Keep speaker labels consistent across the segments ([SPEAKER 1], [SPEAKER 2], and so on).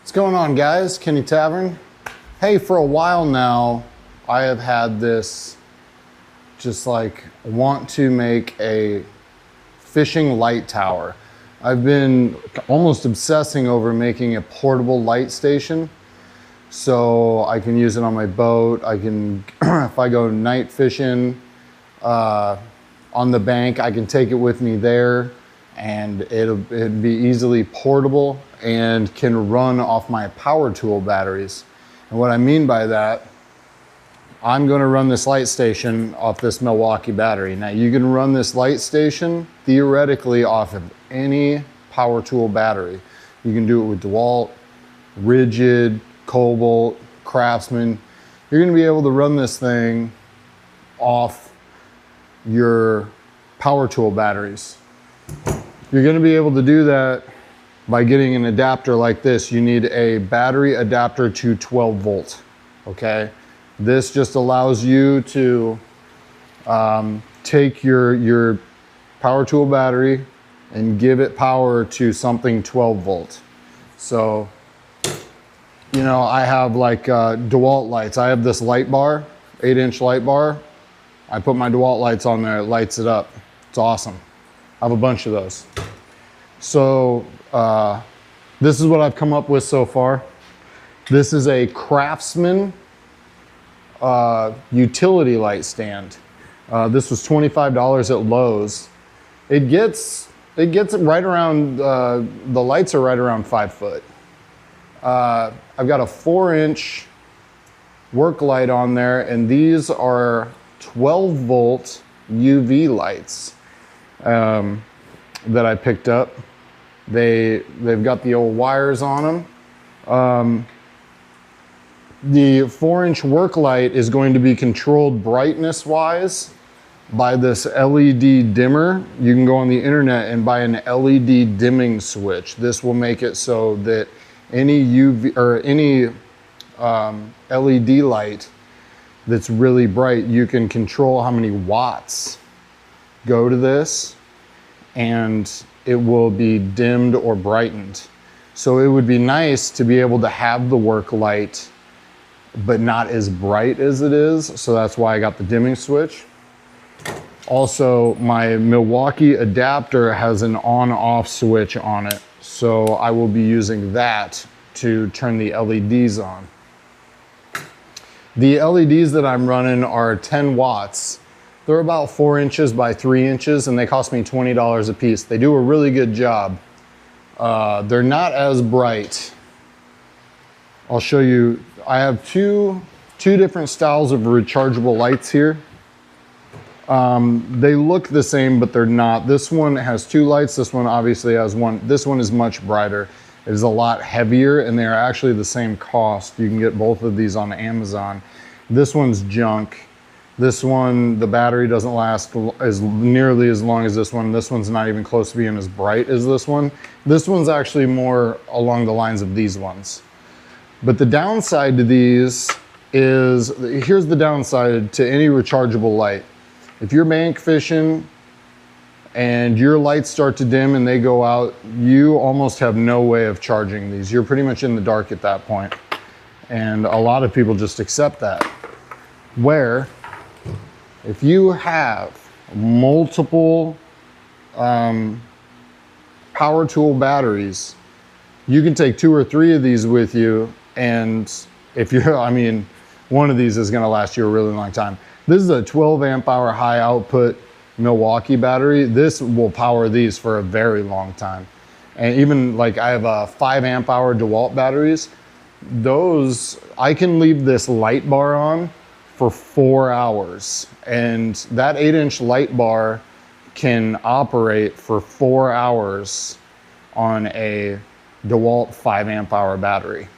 [SPEAKER 1] What's going on, guys? Kenny Tavern. Hey, for a while now, I have had this just like want to make a fishing light tower. I've been almost obsessing over making a portable light station so I can use it on my boat. I can, if I go night fishing on the bank, I can take it with me there, and it'd be easily portable and can run off my power tool batteries. And what I mean by that, I'm going to run this light station off this Milwaukee battery. Now you can run this light station theoretically off of any power tool battery. You can do it with DeWalt, Rigid, Cobalt, Craftsman. You're going to be able to run this thing off your power tool batteries. You're going to be able to do that by getting an adapter like this. You need a battery adapter to 12 volt, okay? This just allows you to take your power tool battery and give it power to something 12 volt. So, you know, I have like DeWalt lights. I have this light bar, 8-inch light bar. I put my DeWalt lights on there, it lights it up. It's awesome. I have a bunch of those. So this is what I've come up with so far. This is a Craftsman utility light stand. This was $25 at Lowe's. It gets right around, the lights are right around 5 foot. I've got a 4-inch work light on there, and these are 12 volt UV lights that I picked up. They've got the old wires on them. The 4-inch work light is going to be controlled brightness wise by this LED dimmer. You can go on the internet and buy an LED dimming switch. This will make it so that any UV or any LED light that's really bright, you can control how many watts go to this, and it will be dimmed or brightened. So it would be nice to be able to have the work light but not as bright as it is. So that's why I got the dimming switch. Also, my Milwaukee adapter has an on-off switch on it. So I will be using that to turn the LEDs on. The LEDs that I'm running are 10 watts. They're about 4 inches by 3 inches, and they cost me $20 a piece. They do a really good job. They're not as bright. I'll show you. I have two different styles of rechargeable lights here. They look the same, but they're not. This one has 2 lights. This one obviously has 1. This one is much brighter. It is a lot heavier, and they're actually the same cost. You can get both of these on Amazon. This one's junk. This one, the battery doesn't last nearly as long as this one. This one's not even close to being as bright as this one. This one's actually more along the lines of these ones. But the downside to these is, here's the downside to any rechargeable light. If you're bank fishing and your lights start to dim and they go out, you almost have no way of charging these. You're pretty much in the dark at that point. And a lot of people just accept that. Where if you have multiple power tool batteries, you can take 2 or 3 of these with you, and if you're, I mean, one of these is gonna last you a really long time. This is a 12 amp hour high output Milwaukee battery. This will power these for a very long time. And even like I have a 5 amp hour DeWalt batteries. Those, I can leave this light bar on for 4 hours. And that 8-inch light bar can operate for 4 hours on a DeWalt 5 amp hour battery.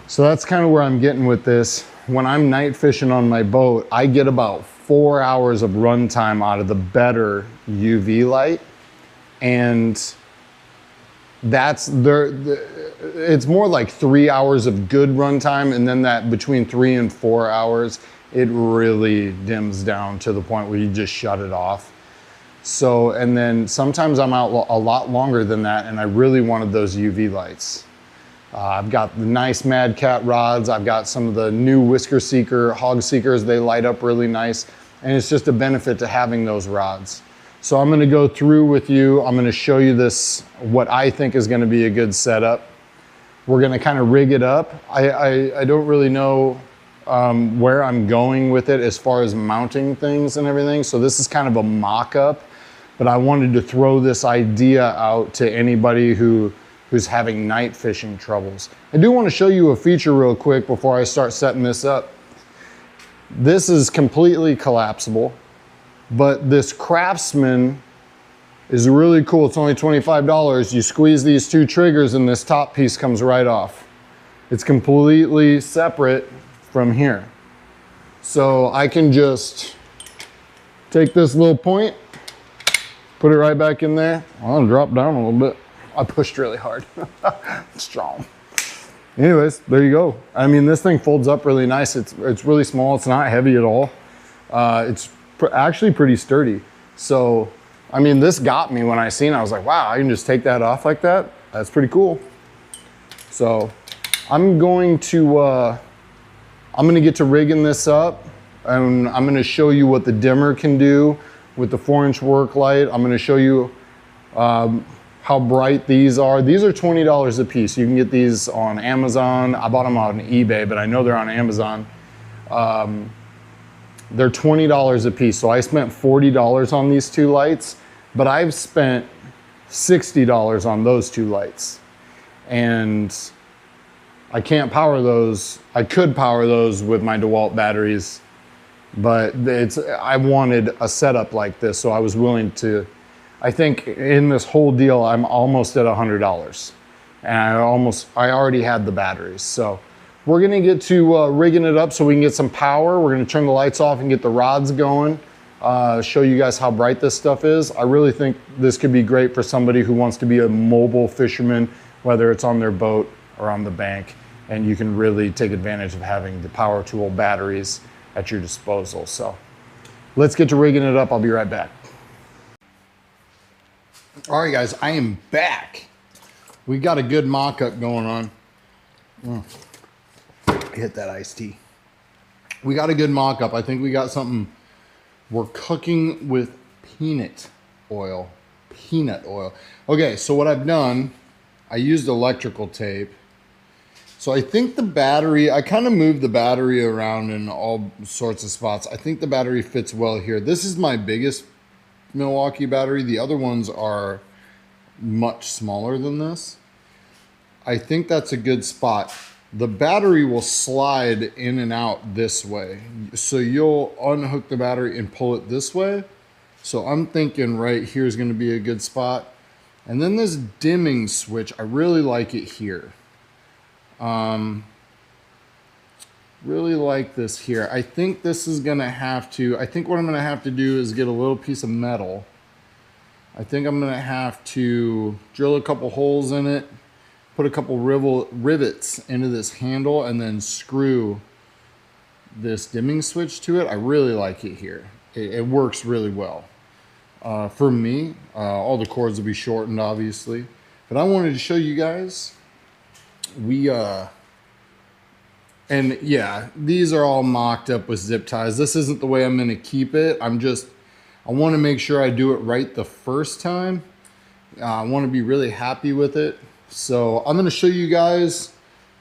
[SPEAKER 1] So that's kind of where I'm getting with this. When I'm night fishing on my boat, I get about 4 hours of run time out of the better UV light. And that's it's more like 3 hours of good run time, and then that between 3 and 4 hours, it really dims down to the point where you just shut it off. So, and then sometimes I'm out a lot longer than that, and I really wanted those UV lights. I've got the nice Mad Cat rods. I've got some of the new Whisker Seeker, Hog Seekers. They light up really nice. And it's just a benefit to having those rods. So I'm gonna go through with you. I'm gonna show you this, what I think is gonna be a good setup. We're gonna kind of rig it up. I don't really know where I'm going with it as far as mounting things and everything. So this is kind of a mock-up, but I wanted to throw this idea out to anybody who's having night fishing troubles. I do want to show you a feature real quick before I start setting this up. This is completely collapsible, but this Craftsman is really cool. It's only $25. You squeeze these two triggers and this top piece comes right off. It's completely separate from here. So I can just take this little point, put it right back in there. I'll drop down a little bit. I pushed really hard. Strong. Anyways, there you go. I mean, this thing folds up really nice. It's really small. It's not heavy at all. It's actually pretty sturdy. So, I mean, this got me when I seen it. I was like, wow, I can just take that off like that. That's pretty cool. So, I'm going to get to rigging this up, and I'm going to show you what the dimmer can do with the 4-inch work light. I'm going to show you how bright these are. These are $20 a piece. You can get these on Amazon. I bought them on eBay, but I know they're on Amazon. They're $20 a piece. So I spent $40 on these two lights, but I've spent $60 on those two lights. And I can't power those. I could power those with my DeWalt batteries, but I wanted a setup like this, so I was willing to. I think in this whole deal, I'm almost at $100, and I already had the batteries. So we're gonna get to rigging it up so we can get some power. We're gonna turn the lights off and get the rods going, show you guys how bright this stuff is. I really think this could be great for somebody who wants to be a mobile fisherman, whether it's on their boat or on the bank, and you can really take advantage of having the power tool batteries at your disposal. So let's get to rigging it up. I'll be right back. All right, guys, I am back. We got a good mock-up going on. Hit that iced tea. We got a good mock-up. I think we got something. We're cooking with peanut oil. Peanut oil. Okay, so what I've done, I used electrical tape. So I think the battery, I kind of moved the battery around in all sorts of spots. I think the battery fits well here. This is my biggest Milwaukee battery. The other ones are much smaller than this. I think that's a good spot. The battery will slide in and out this way. So you'll unhook the battery and pull it this way. So I'm thinking right here is going to be a good spot. And then this dimming switch, I really like it here. Really like this here. I think this is gonna have to, I think what I'm gonna have to do is get a little piece of metal. I think I'm gonna have to drill a couple holes in it, put a couple rivets into this handle, and then screw this dimming switch to it. I really like it here. It works really well. For me, all the cords will be shortened obviously, but I wanted to show you guys. And yeah, these are all mocked up with zip ties. This isn't the way I'm gonna keep it. I wanna make sure I do it right the first time. I wanna be really happy with it. So I'm gonna show you guys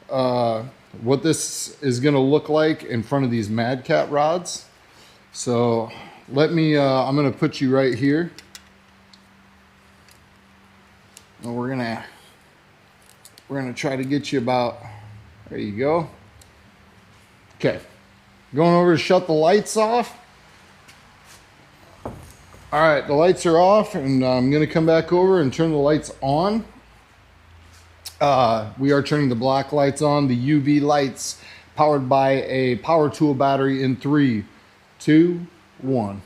[SPEAKER 1] what this is gonna look like in front of these Mad Cat rods. So let me, I'm gonna put you right here. And we're gonna try to get you about, there you go. Okay, going over to shut the lights off. All right, the lights are off, and I'm gonna come back over and turn the lights on. We are turning the black lights on, the UV lights, powered by a power tool battery in 3, 2, 1.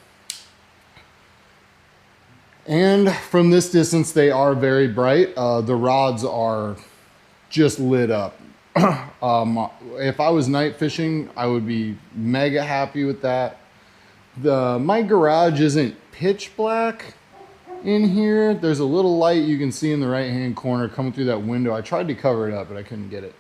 [SPEAKER 1] And from this distance, they are very bright. The rods are just lit up. If I was night fishing, I would be mega happy with that. My garage isn't pitch black, in here. There's a little light you can see in the right-hand corner coming through that window. I tried to cover it up, but I couldn't get it.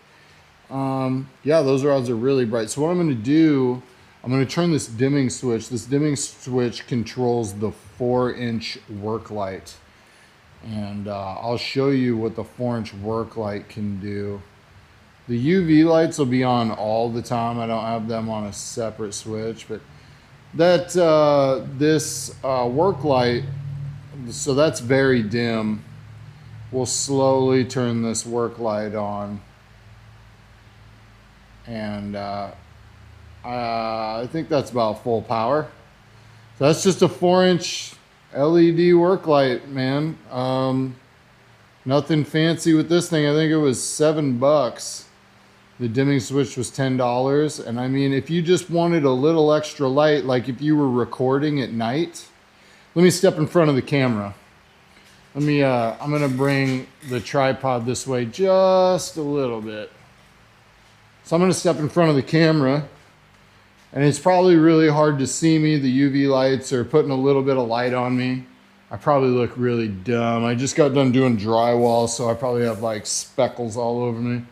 [SPEAKER 1] Yeah, those rods are really bright. So what I'm going to do, I'm going to turn this dimming switch. This dimming switch controls the 4-inch work light. And I'll show you what the 4-inch work light can do. The UV lights will be on all the time. I don't have them on a separate switch, but that this work light, so that's very dim. We'll slowly turn this work light on. And I think that's about full power. So that's just a 4-inch LED work light, man. Nothing fancy with this thing. I think it was $7. The dimming switch was $10. And I mean, if you just wanted a little extra light, like if you were recording at night, let me step in front of the camera. Let me, I'm gonna bring the tripod this way just a little bit. So I'm gonna step in front of the camera, and it's probably really hard to see me. The UV lights are putting a little bit of light on me. I probably look really dumb. I just got done doing drywall, so I probably have like speckles all over me.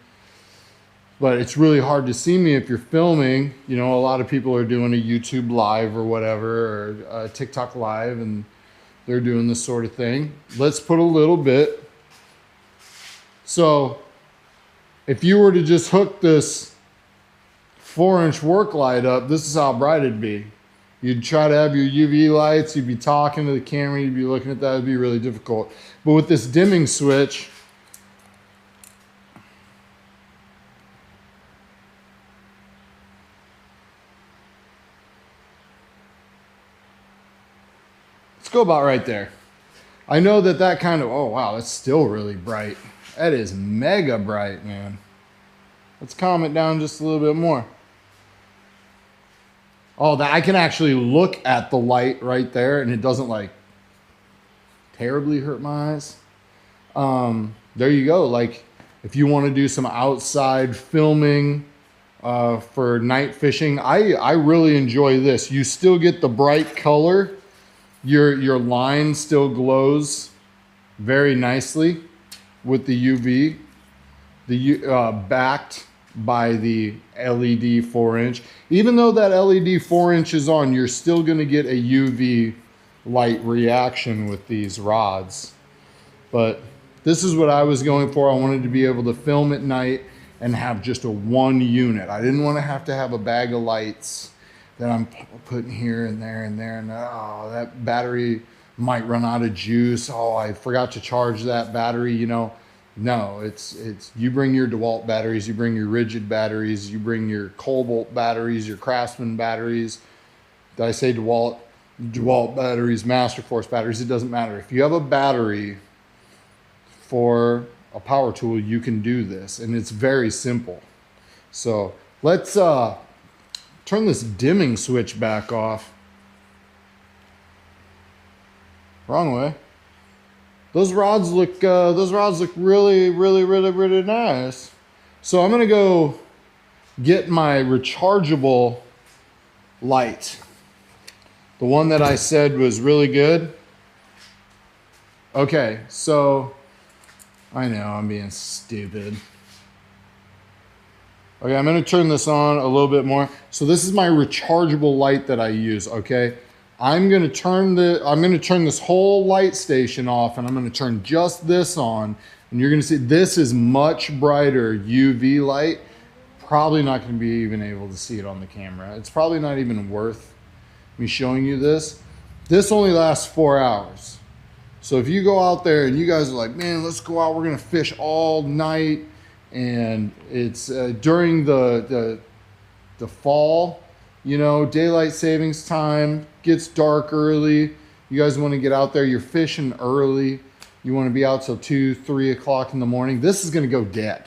[SPEAKER 1] But it's really hard to see me if you're filming. You know, a lot of people are doing a YouTube live or whatever, or a TikTok live, and they're doing this sort of thing. Let's put a little bit. So if you were to just hook this 4-inch work light up, this is how bright it'd be. You'd try to have your UV lights, you'd be talking to the camera, you'd be looking at that, it'd be really difficult. But with this dimming switch, let's go about right there. I know that that kind of, oh wow, that's still really bright. That is mega bright, man. Let's calm it down just a little bit more. Oh, that I can actually look at the light right there and it doesn't like terribly hurt my eyes. There you go. Like if you want to do some outside filming for night fishing, I really enjoy this. You still get the bright color. Your line still glows very nicely with the UV. Backed by the LED 4-inch. Even though that LED 4-inch is on, you're still going to get a UV light reaction with these rods. But this is what I was going for. I wanted to be able to film at night and have just a one unit. I didn't want to have a bag of lights that I'm putting here and there and there, and oh, that battery might run out of juice. Oh, I forgot to charge that battery, you know. No, it's you bring your DeWalt batteries, you bring your Rigid batteries, you bring your Cobalt batteries, your Craftsman batteries. Did I say DeWalt? DeWalt batteries, Masterforce batteries, it doesn't matter. If you have a battery for a power tool, you can do this, and it's very simple. So let's turn this dimming switch back off. Wrong way. Those rods look really, really, really, really nice. So I'm gonna go get my rechargeable light. The one that I said was really good. Okay, so I know I'm being stupid. Okay, I'm gonna turn this on a little bit more. So this is my rechargeable light that I use, okay? I'm gonna turn this whole light station off, and I'm gonna turn just this on, and you're gonna see this is much brighter UV light. Probably not gonna be even able to see it on the camera. It's probably not even worth me showing you this. This only lasts 4 hours. So if you go out there and you guys are like, man, let's go out, we're gonna fish all night, and it's during the fall, you know, daylight savings time, gets dark early. You guys want to get out there, you're fishing early. You want to be out till 2, 3 o'clock in the morning. This is going to go dead.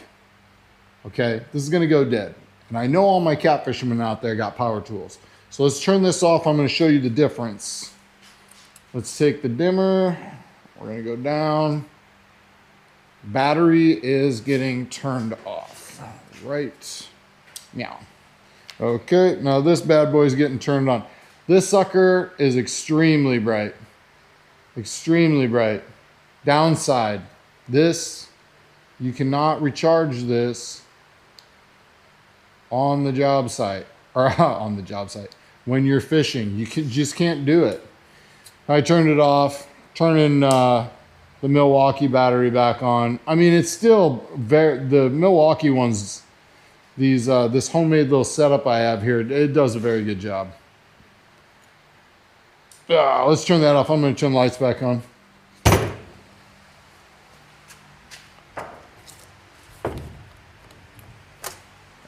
[SPEAKER 1] Okay, this is going to go dead. And I know all my cat fishermen out there got power tools. So let's turn this off. I'm going to show you the difference. Let's take the dimmer. We're going to go down. Battery is getting turned off. Right. Meow. Okay, now this bad boy is getting turned on. This sucker is extremely bright. Extremely bright. Downside, this, you cannot recharge this on the job site, or on the job site. When you're fishing, you just can't do it. I turned it off, turning the Milwaukee battery back on. I mean, it's still the Milwaukee ones, these this homemade little setup I have here, it does a very good job. Let's turn that off. I'm going to turn the lights back on.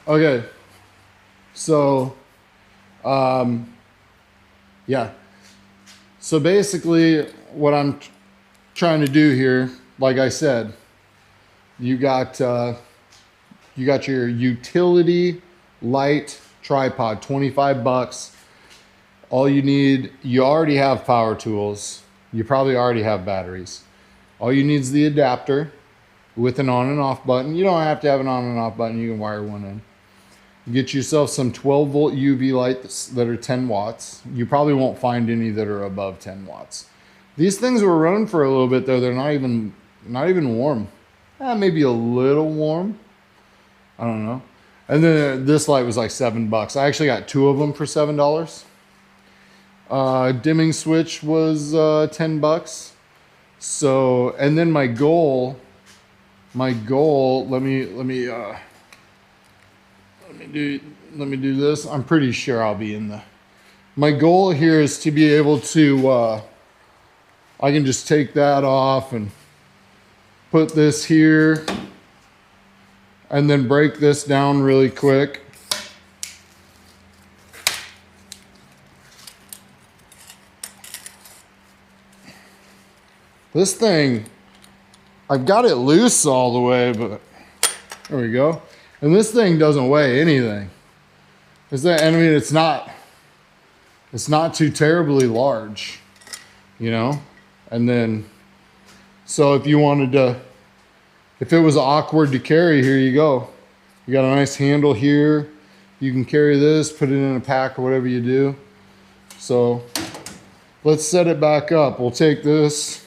[SPEAKER 1] Okay, so yeah. So basically what I'm trying to do here, like I said, you got your utility light tripod, 25 bucks. All you need, you already have power tools. You probably already have batteries. All you need is the adapter with an on and off button. You don't have to have an on and off button. You can wire one in. Get yourself some 12 volt UV lights that are 10 watts. You probably won't find any that are above 10 watts. These things were running for a little bit though. They're not even warm. Maybe a little warm. I don't know. And then this light was like $7. I actually got 2 of them for $7. Dimming switch was $10. So, and then my goal, let me do this. I'm pretty sure I'll be in my goal here is to be able to, I can just take that off and put this here and then break this down really quick. This thing, I've got it loose all the way, but there we go. And this thing doesn't weigh anything. I mean, it's not too terribly large, you know? And then, so if you wanted to, if it was awkward to carry, here you go. You got a nice handle here. You can carry this, put it in a pack or whatever you do. So let's set it back up. We'll take this.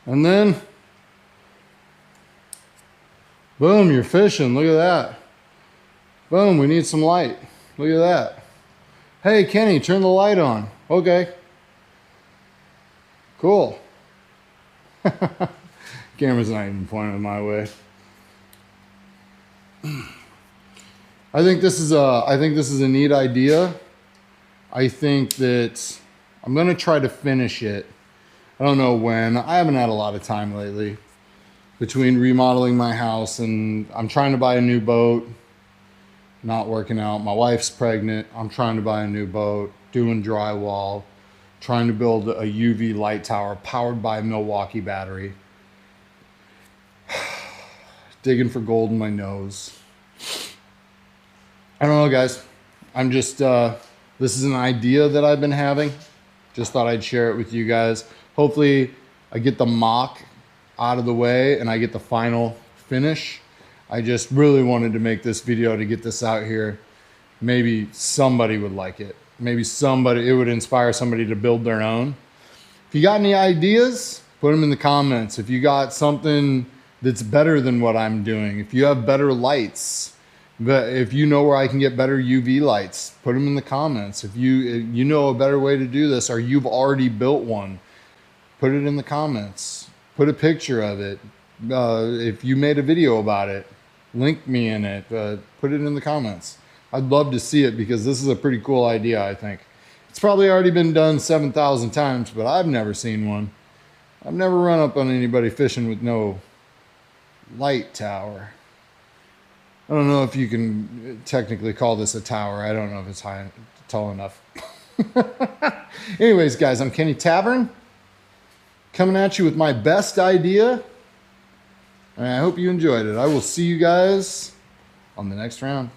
[SPEAKER 1] And then, boom, you're fishing. Look at that. Boom, we need some light. Look at that. Hey, Kenny, turn the light on. Okay. Cool. Camera's not even pointing my way. I think this is a neat idea. I think that I'm going to try to finish it. I don't know when. I haven't had a lot of time lately between remodeling my house and I'm trying to buy a new boat. Not working out. My wife's pregnant. I'm trying to buy a new boat, doing drywall, trying to build a UV light tower powered by a Milwaukee battery. Digging for gold in my nose. I don't know, guys. I'm just, this is an idea that I've been having. Just thought I'd share it with you guys. Hopefully I get the mock out of the way and I get the final finish. I just really wanted to make this video to get this out here. Maybe somebody would like it. Maybe it would inspire somebody to build their own. If you got any ideas, put them in the comments. If you got something that's better than what I'm doing, if you have better lights, if you know where I can get better UV lights, put them in the comments. If you know a better way to do this or you've already built one, put it in the comments. Put a picture of it. If you made a video about it, link me in it. Put it in the comments. I'd love to see it because this is a pretty cool idea, I think. It's probably already been done 7,000 times, but I've never seen one. I've never run up on anybody fishing with no light tower. I don't know if you can technically call this a tower. I don't know if it's tall enough. Anyways, guys, I'm Kenny Tavern, coming at you with my best idea. And I hope you enjoyed it. I will see you guys on the next round.